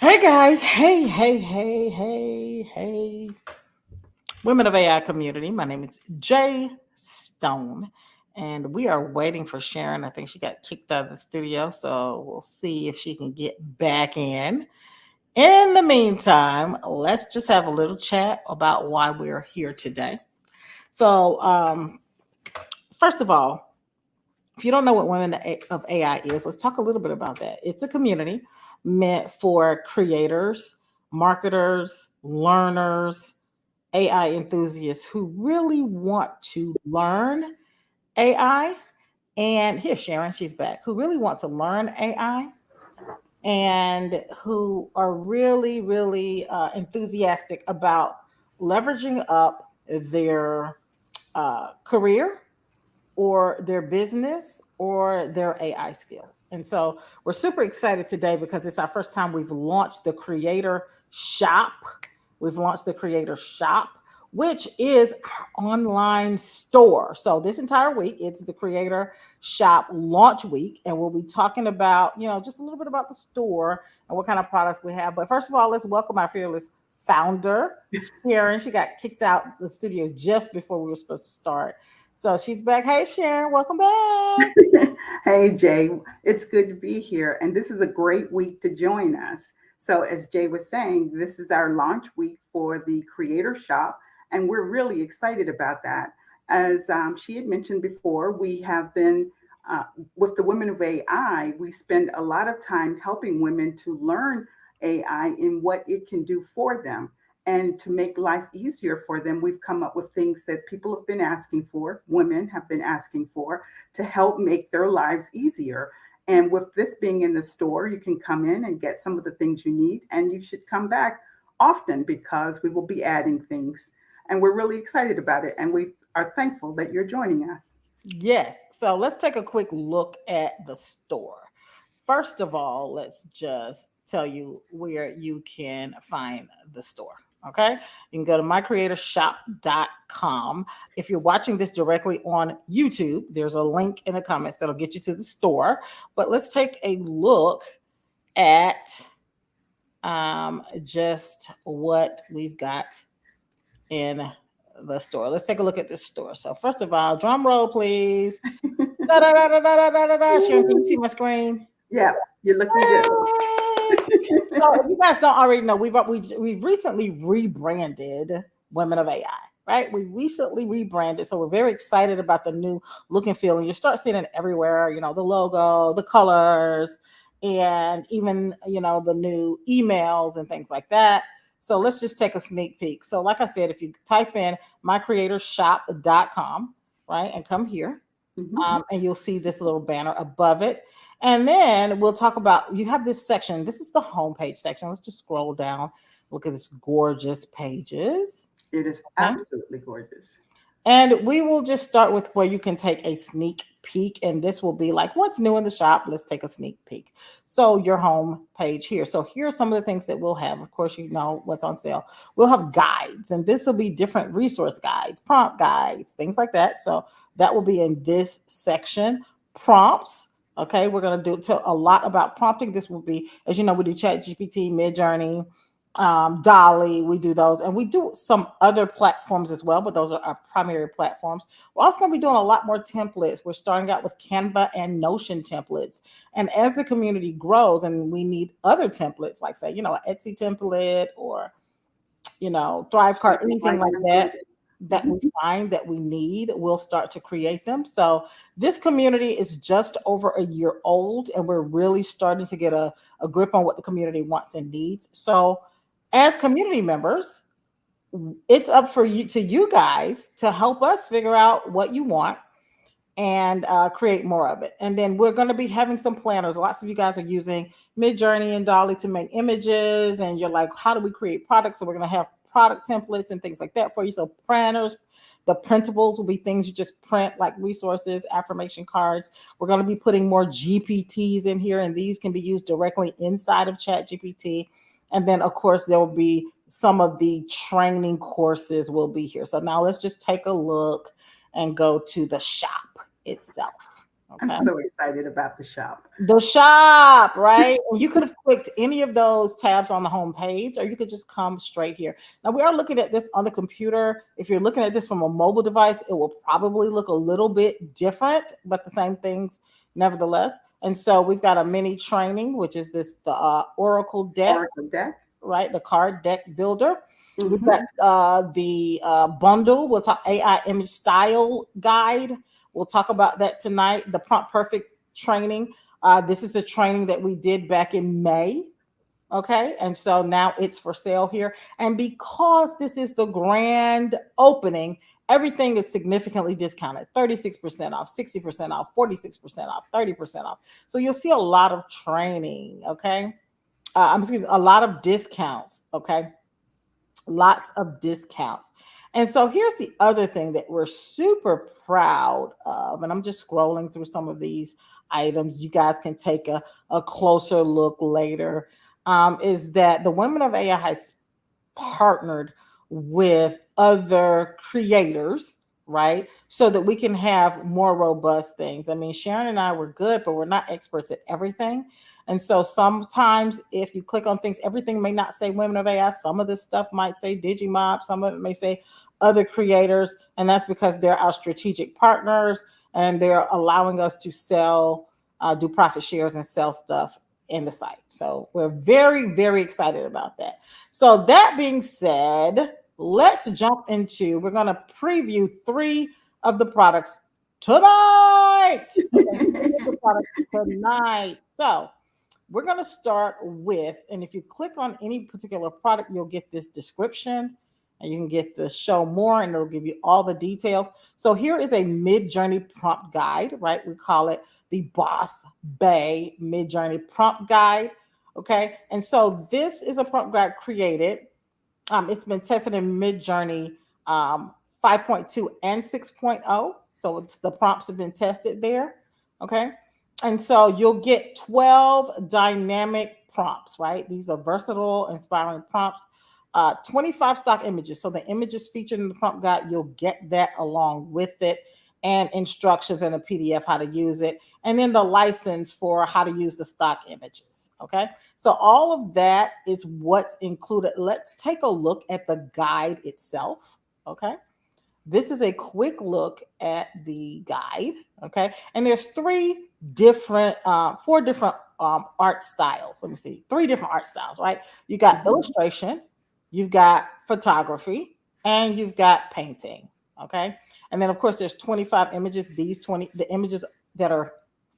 Hey guys, hey, Women of AI community. My name is Jay Stone, and we are waiting for Sharon. I think she got kicked out of the studio, so we'll see if she can get back in. In the meantime, let's just have a little chat about why we're here today. So, first of all, if you don't know what Women of AI is, let's talk a little bit about that. It's a community meant for creators, marketers, learners, AI enthusiasts who really want to learn AI. And here's Sharon, she's back, who really want to learn AI and who are really enthusiastic about leveraging up their career or their business or their AI skills. And so we're super excited today because it's our first time we've launched the Creator Shop. We've launched the Creator Shop, which is our online store. So this entire week, it's the Creator Shop launch week, and we'll be talking about, just a little bit about the store and what kind of products we have. But first of all, let's welcome our fearless founder, Sharon. She got kicked out the studio just before we were supposed to start. So she's back. Hey, Sharon, welcome back. Hey, Jay, it's good to be here. And this is a great week to join us. So, as Jay was saying, this is our launch week for the Creator Shop, and we're really excited about that. As she had mentioned before, we have been uh, with the Women of AI, we spend a lot of time helping women to learn AI and what it can do for them. And to make life easier for them, we've come up with things that people have been asking for, women have been asking for, to help make their lives easier. And with this being in the store, you can come in and get some of the things you need, and you should come back often because we will be adding things. And we're really excited about it. And we are thankful that you're joining us. Yes. So let's take a quick look at the store. First of all, let's just tell you where you can find the store. Okay. You can go to mycreatorshop.com. If you're watching this directly on YouTube, there's a link in the comments that'll get you to the store. But let's take a look at just what we've got in the store. Let's take a look at this store. So first of all, drum roll, please. Da, da, da, da, da, da, da, da. Sharon, can you see my screen? Yeah, you're looking good. So if you guys don't already know, we've recently rebranded Women of AI. Right, we recently rebranded, so we're very excited about the new look and feel. And you start seeing it everywhere. The logo, the colors, and even the new emails and things like that. So let's just take a sneak peek. So, like I said, if you type in mycreatorshop.com, right, and come here, Mhm. and you'll see this little banner above it. And then we'll talk about, you have this section. This is the homepage section. Let's just scroll down. Look at this gorgeous pages. It is Okay. absolutely gorgeous. And we will just start with where you can take a sneak peek. And this will be like, what's new in the shop? Let's take a sneak peek. So, your home page here. So, here are some of the things that we'll have. Of course, you know what's on sale. We'll have guides, and this will be different resource guides, prompt guides, things like that. So, that will be in this section. Prompts. Okay, we're going to do tell a lot about prompting. This will be, as you know, we do Chat GPT, Mid Journey, Dolly, we do those, and we do some other platforms as well, but those are our primary platforms. We're also going to be doing a lot more templates. We're starting out with Canva and Notion templates, and as the community grows and we need other templates, like say, an Etsy template or Thrivecart, anything Shopify like that templates. that we Mhm. find that we need, we'll start to create them. So this community is just over a year old, and we're really starting to get a grip on what the community wants and needs. So as community members, it's up for you guys to help us figure out what you want and create more of it. And then we're going to be having some planners. Lots of you guys are using Midjourney and Dolly to make images, and you're like, how do we create products? So we're going to have product templates and things like that for you. So planners, the printables will be things you just print, like resources, affirmation cards. We're going to be putting more GPTs in here, and these can be used directly inside of Chat GPT. And then, of course, there will be some of the training courses will be here. So now let's just take a look and go to the shop itself. I'm Okay. so excited about the shop. The shop, right? And you could have clicked any of those tabs on the home page, or you could just come straight here. Now, we are looking at this on the computer. If you're looking at this from a mobile device, it will probably look a little bit different, but the same things nevertheless. And so we've got a mini training, which is this the Oracle deck, Oracle deck. right? The card deck builder. We've got Hmm. the bundle. We'll talk AI image style guide. We'll talk about that tonight. The prompt perfect training. This is the training that we did back in May. Okay. And so now it's for sale here. And because this is the grand opening, everything is significantly discounted 36% off, 60% off, 46% off, 30% off. So you'll see a lot of training. Okay. Excuse me, a lot of discounts. Okay, lots of discounts. And so here's the other thing that we're super proud of. And I'm just scrolling through some of these items. You guys can take a closer look later. Is that the Women of AI has partnered with other creators, right? So that we can have more robust things. I mean, Sharon and I were good, but we're not experts at everything. And so sometimes if you click on things, everything may not say Women of AI. Some of this stuff might say Digimob, some of it may say other creators. And that's because they're our strategic partners and they're allowing us to sell, do profit shares and sell stuff in the site. So we're very, very excited about that. So that being said, let's jump into, we're going to preview three of the products tonight. Okay, three of the products tonight. So we're going to start with, and if you click on any particular product, you'll get this description and you can get the show more and it'll give you all the details. So here is a mid-journey prompt guide, right? We call it the Boss Bay mid-journey prompt guide. Okay. And so this is a prompt guide created. It's been tested in mid-journey 5.2 and 6.0. So it's, the prompts have been tested there. Okay. And so you'll get 12 dynamic prompts, right? These are versatile, inspiring prompts. 25 stock images. So the images featured in the prompt guide, you'll get that along with it, and instructions and a PDF how to use it. And then the license for how to use the stock images. Okay. So all of that is what's included. Let's take a look at the guide itself. Okay. This is a quick look at the guide. Okay. And there's four different art styles. Let me see, three different art styles, right? You got illustration, you've got photography, and you've got painting. Okay. And then, of course, there's 25 images. These 20, the images that are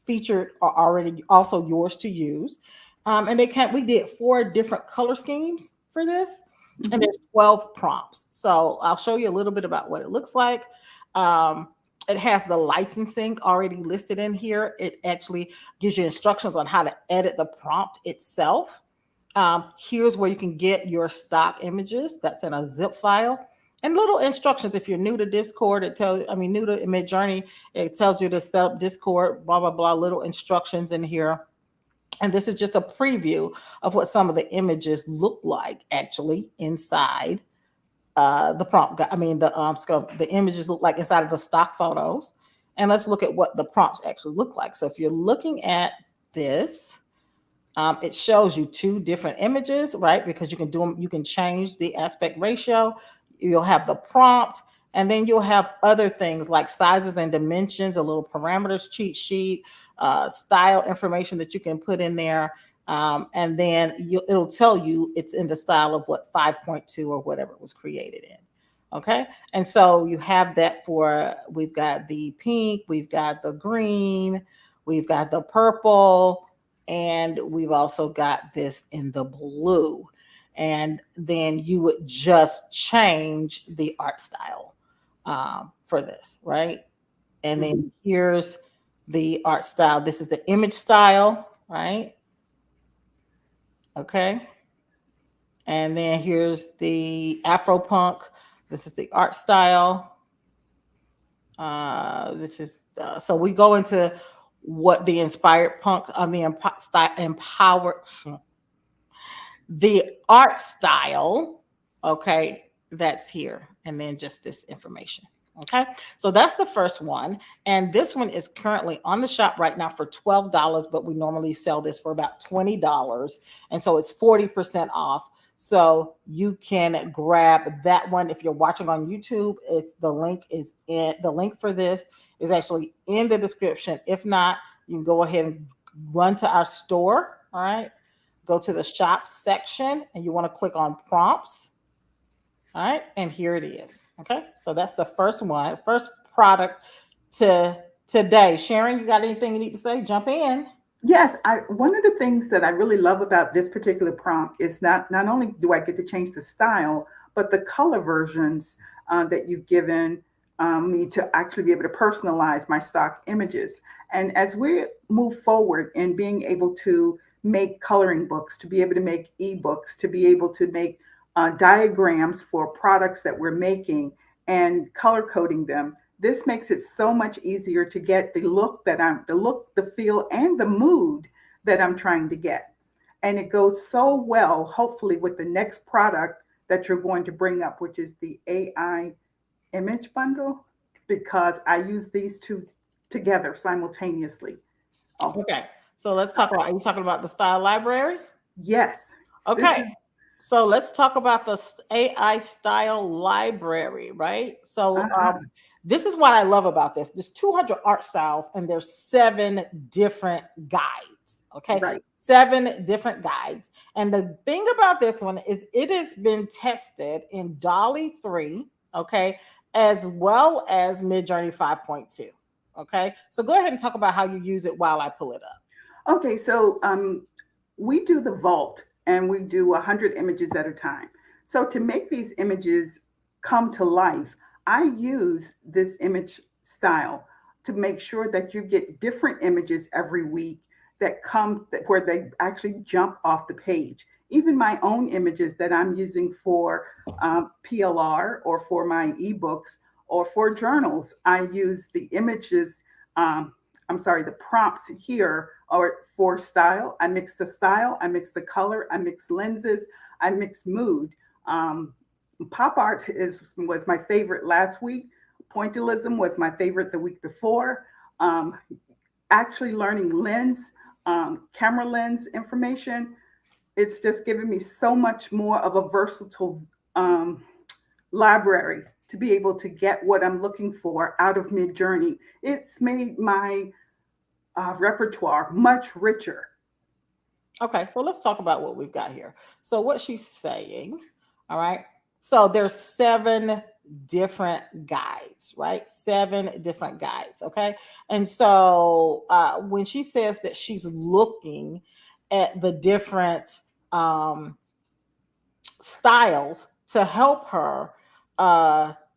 featured are already also yours to use. And we did four different color schemes for this, and Mhm. there's 12 prompts. So I'll show you a little bit about what it looks like. Um, it has the licensing already listed in here. It actually gives you instructions on how to edit the prompt itself. Here's where you can get your stock images. That's in a zip file. And little instructions. If you're new to Discord, new to Midjourney, it tells you to set up Discord, blah, blah, blah, little instructions in here. And this is just a preview of what some of the images look like actually inside the prompt. The images look like inside of the stock photos. And let's look at what the prompts actually look like. So if you're looking at this, it shows you two different images, right? Because you can do them, you can change the aspect ratio. You'll have the prompt, and then you'll have other things like sizes and dimensions, a little parameters cheat sheet, style information that you can put in there. And then it'll tell you it's in the style of what 5.2 or whatever it was created in. Okay. And so you have that we've got the pink, we've got the green, we've got the purple, and we've also got this in the blue. And then you would just change the art style for this, right? And Mhm. then here's the art style. This is the image style, right? Okay. And then here's the Afro punk. This is the art style. This is so we go into what the inspired punk on the empowered the art style. Okay, that's here, and then just this information. Okay, so that's the first one. And this one is currently on the shop right now for $12, but we normally sell this for about $20. And so it's 40% off. So you can grab that one if you're watching on YouTube. It's the link for this is actually in the description. If not, you can go ahead and run to our store. All right. Go to the shop section and you want to click on prompts. All right, and here it is. Okay, so that's the first one, first product to today. Sharon, you got anything you need to say? Jump in. Yes, I one of the things that I really love about this particular prompt is not only do I get to change the style, but the color versions that you've given me to actually be able to personalize my stock images. And as we move forward in being able to make coloring books, to be able to make ebooks, to be able to make diagrams for products that we're making and color coding them, this makes it so much easier to get the look, the feel, and the mood that I'm trying to get. And it goes so well, hopefully, with the next product that you're going to bring up, which is the AI image bundle, because I use these two together simultaneously. Oh, Okay, so let's talk about. Are you talking about the style library? yes. This Okay, is so let's talk about the AI style library, right? So uh-huh, this is what I love about this. There's 200 art styles and there's 7 different guides. Okay, right. 7 different guides. And the thing about this one is it has been tested in Dolly 3, okay, as well as Midjourney 5.2. Okay, so go ahead and talk about how you use it while I pull it up. Okay, so we do the vault and we do 100 images at a time. So to make these images come to life, I use this image style to make sure that you get different images every week where they actually jump off the page. Even my own images that I'm using for PLR or for my ebooks or for journals, I use the images. I'm sorry, the prompts here are for style. I mix the style, I mix the color, I mix lenses, I mix mood. Um, Pop art was my favorite last week. Pointillism was my favorite the week before. Um, Actually learning camera lens information, it's just given me so much more of a versatile um, library to be able to get what I'm looking for out of Mid Journey. It's made my repertoire much richer. Okay, so let's talk about what we've got here. So what she's saying, all right. So there's 7 different guides, right? 7 different guides, okay? And so when she says that she's looking at the different um styles to help her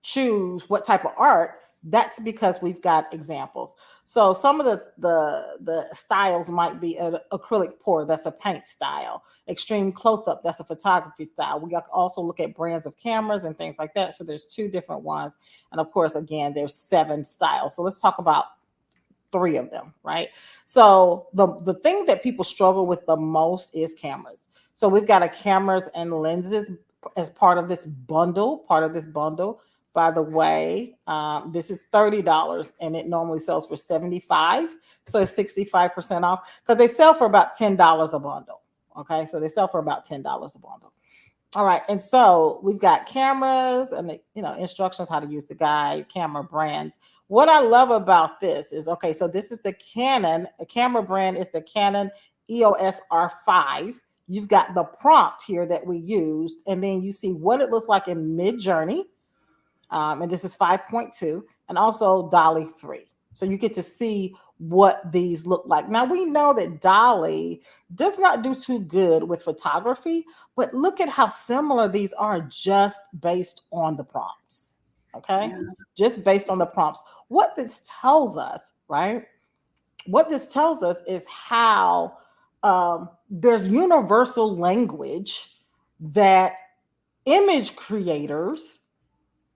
choose what type of art, that's because we've got examples. So some of the styles might be an acrylic pour, that's a paint style. Extreme close up, that's a photography style. We also look at brands of cameras and things like that. So there's 2 different ones, and of course, again, there's 7 styles. So let's talk about 3 of them, right? So the thing that people struggle with the most is cameras. So we've got a cameras and lenses as part of this bundle. Part of this bundle, by the way, this is $30 and it normally sells for 75. So it's 65% off because they sell for about $10 a bundle. Okay, so they sell for about $10 a bundle. All right, and so we've got cameras and instructions how to use the guide, camera brands. What I love about this is okay, so this is the Canon. A camera brand is the Canon EOS R5. You've got the prompt here that we used, and then you see what it looks like in Mid Journey, and this is 5.2, and also Dolly 3. So you get to see what these look like. Now we know that Dolly does not do too good with photography, but look at how similar these are just based on the prompts. Okay, Yeah. just based on the prompts. What this tells us, right? What this tells us is how there's universal language that image creators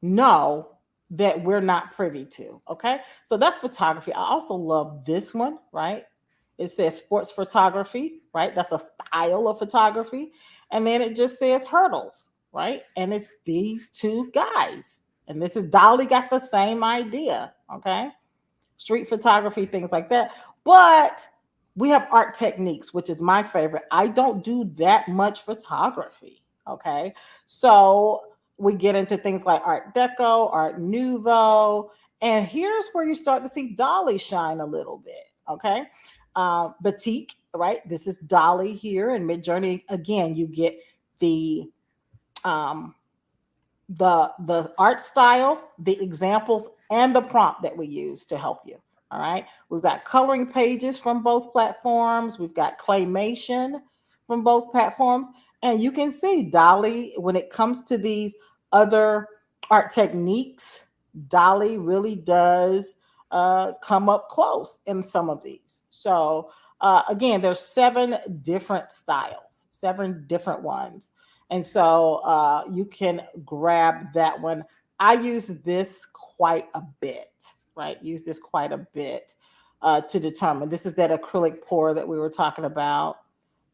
know that we're not privy to. Okay. So that's photography. I also love this one, right? It says sports photography, right? That's a style of photography. And then it just says hurdles, right? And it's these 2 guys. And this is Dolly got the same idea. Okay. Street photography, things like that. But we have art techniques, which is my favorite. I don't do that much photography. Okay. So we get into things like Art Deco, Art Nouveau. And here's where you start to see Dolly shine a little bit. Okay. Batik, right? This is Dolly here in Midjourney. Again, you get the um, the art style, the examples, and the prompt that we use to help you. All right. We've got coloring pages from both platforms. We've got claymation from both platforms. And you can see Dolly, when it comes to these other art techniques, Dolly really does come up close in some of these. So again, there's 7 different styles, 7 different ones, and so you can grab that one. I use this quite a bit, right? Use this quite a bit to determine. This is that acrylic pour that we were talking about.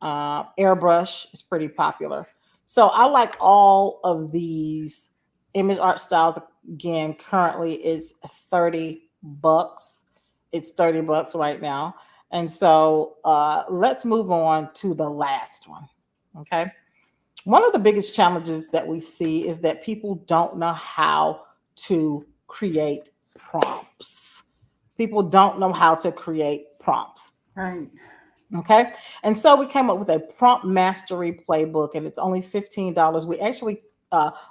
Airbrush is pretty popular. So I like all of these image art styles. Again, currently it's $30. It's $30 right now. And so let's move on to the last one. Okay. One of the biggest challenges that we see is that people don't know how to create prompts. People don't know how to create prompts. Right. Okay. And so we came up with a prompt mastery playbook, and it's only $15. We actually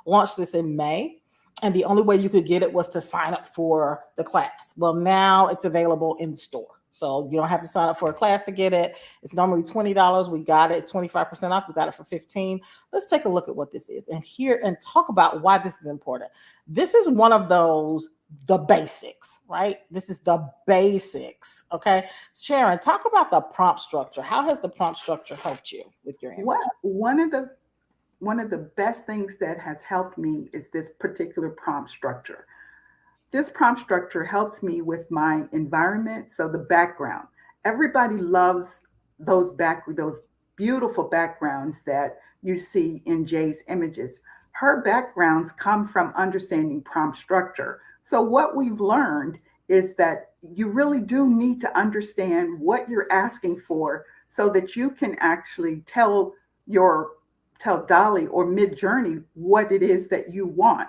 launched this in May. And the only way you could get it was to sign up for the class. Well, now it's available in the store. So you don't have to sign up for a class to get it. It's normally $20. We got it. It's 25% off. We got it for 15. Let's take a look at what this is and here and talk about why this is important. This is one of those the basics, right? This is the basics. Okay. Sharon, talk about the prompt structure. How has the prompt structure helped you with your image? What one of the best things that has helped me is this particular prompt structure. This prompt structure helps me with my environment. So the background, everybody loves those beautiful backgrounds that you see in Jay's images. Her backgrounds come from understanding prompt structure. So what we've learned is that you really do need to understand what you're asking for so that you can actually your tell Dolly or Mid Journey what it is that you want.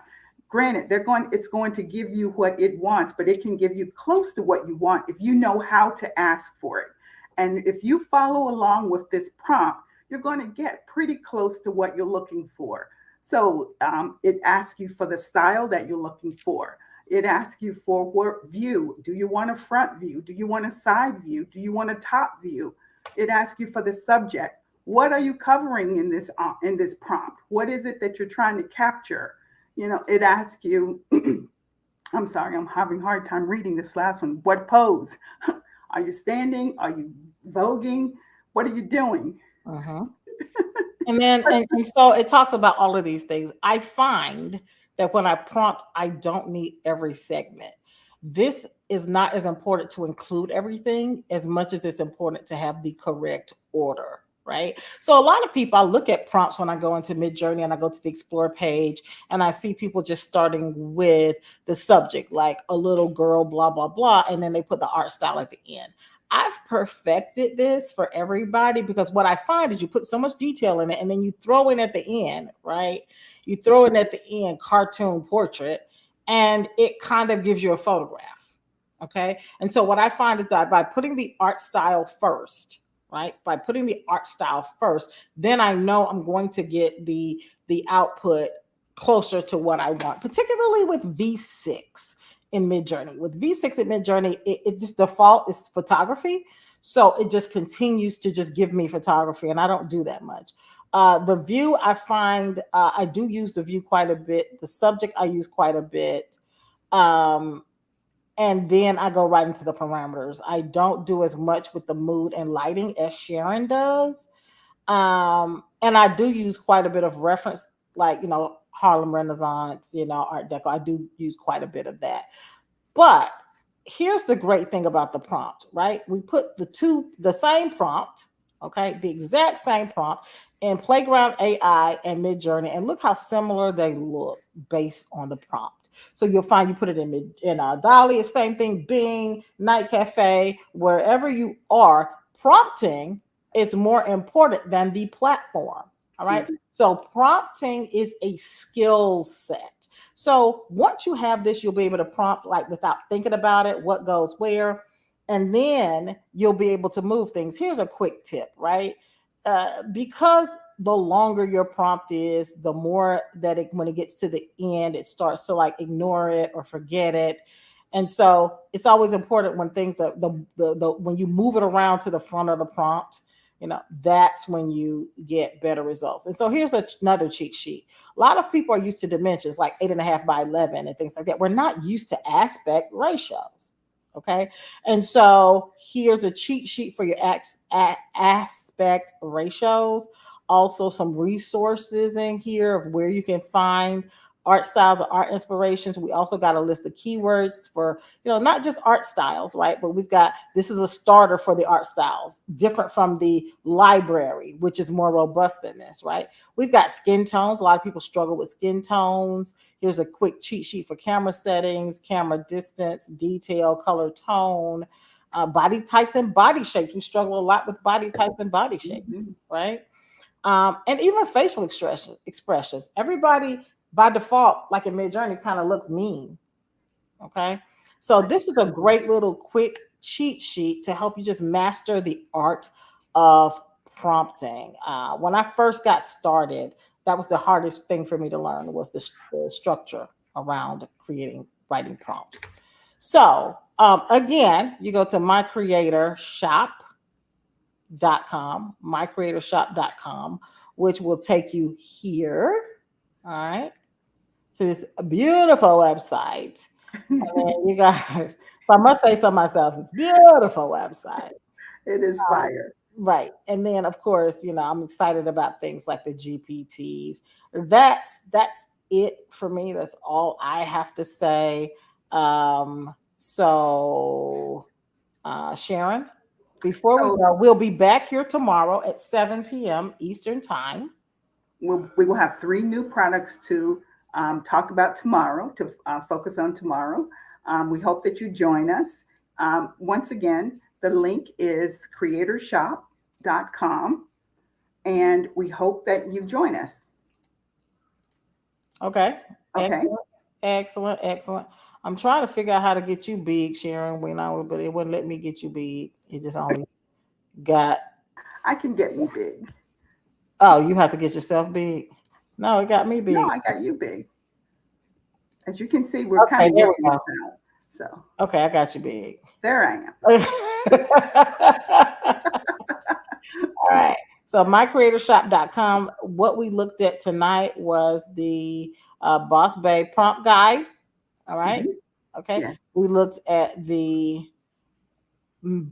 Granted, it's going to give you what it wants, but it can give you close to what you want if you know how to ask for it. And if you follow along with this prompt, you're going to get pretty close to what you're looking for. So it asks you for the style that you're looking for. It asks you for what view. Do you want a front view? Do you want a side view? Do you want a top view? It asks you for the subject. What are you covering in this prompt? What is it that you're trying to capture? It asks you, I'm sorry, I'm having a hard time reading this last one. What pose? Are you standing? Are you voguing? What are you doing? Uh-huh. And then, and so it talks about all of these things. I find that when I prompt, I don't need every segment. This is not as important to include everything as much as it's important to have the correct order. Right. So a lot of people, I look at prompts when I go into Midjourney and I go to the Explore page and I see people just starting with the subject, like a little girl, blah, blah, blah. And then they put the art style at the end. I've perfected this for everybody because what I find is you put so much detail in it and then you throw in at the end, right? You throw in at the end cartoon portrait and it kind of gives you a photograph. Okay. And so what I find is that by putting the art style first, right? By putting the art style first, then I know I'm going to get the output closer to what I want, particularly with V6 in Midjourney. With V6 in Midjourney, it just default is photography. So it just continues to just give me photography, and I don't do that much. The view, I find I do use the view quite a bit. The subject I use quite a bit. Um, and then I go right into the parameters. I don't do as much with the mood and lighting as Sharon does. And I do use quite a bit of reference, like, Harlem Renaissance, Art Deco. I do use quite a bit of that. But here's the great thing about the prompt, right? We put the same prompt, okay, the exact same prompt in Playground AI and Midjourney, and look how similar they look based on the prompt. So you'll find you put it in Dolly, it's same thing, Bing, Night Cafe, wherever you are, prompting is more important than the platform. All right. Yes. So prompting is a skill set. So once you have this, you'll be able to prompt like without thinking about it, what goes where, and then you'll be able to move things. Here's a quick tip, right? Because the longer your prompt is, the more that it, when it gets to the end, it starts to like ignore it or forget it. And so it's always important when things that the when you move it around to the front of the prompt, that's when you get better results. And so here's another cheat sheet. A lot of people are used to dimensions like 8.5 by 11 and things like that. We're not used to aspect ratios. Okay. And so here's a cheat sheet for your aspect ratios. Also, some resources in here of where you can find art styles or art inspirations. We also got a list of keywords for, not just art styles, right? But we've got, this is a starter for the art styles, different from the library, which is more robust than this, right? We've got skin tones. A lot of people struggle with skin tones. Here's a quick cheat sheet for camera settings, camera distance, detail, color, tone, body types and body shapes. We struggle a lot with body types and body shapes, Mhm. right? And even facial expressions. Everybody by default, like in Midjourney, kind of looks mean. Okay. So That's this is a true. great little quick cheat sheet to help you just master the art of prompting. When I first got started, that was the hardest thing for me to learn was the structure around creating writing prompts. So again, you go to mycreatorshop.com, which will take you here. All right. To this beautiful website. And you guys, so I must say so myself, it's a beautiful website. It is Um, fire. right. And then of course, I'm excited about things like the GPTs. That's it for me. That's all I have to say. Sharon, before we So go, we'll be back here tomorrow at 7 p.m. Eastern time. we will have three new products to talk about tomorrow, to focus on tomorrow. We hope that you join us. Once again, the link is creatorshop.com, and we hope that you join us. Okay. Okay. Excellent. Excellent. Excellent. I'm trying to figure out how to get you big, Sharon, but it wouldn't let me get you big. It just only got, I can get me big. oh, you have to get yourself big. No, it got me No, big. I got you big. As you can see, we're kind Okay, of there we working go. this out. So Okay, I got you big. there I am. All right. So mycreatorshop.com. What we looked at tonight was the Boss Bay prompt guide. All right. Mhm. Okay. Yes. We looked at the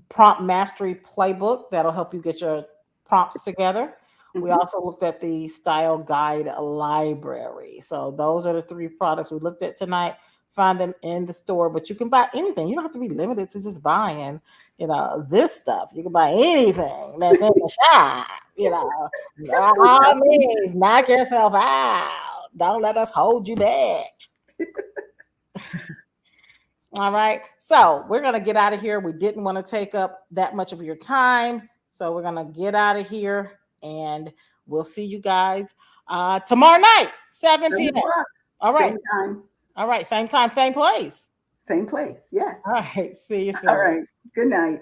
prompt mastery playbook that'll help you get your prompts together. We Mhm. also looked at the style guide library. So those are the three products we looked at tonight. Find them in the store, but you can buy anything. You don't have to be limited to just buying, this stuff. You can buy anything that's in the shop, Let's by go all shopping. means, knock yourself out. Don't let us hold you back. All right. So we're going to get out of here. We didn't want to take up that much of your time. So we're going to get out of here and we'll see you guys tomorrow night, 7 7 p.m. o'clock, All right. same time, All right. Same time, same place. same place. All Yes. right. See you All soon. right. Good night.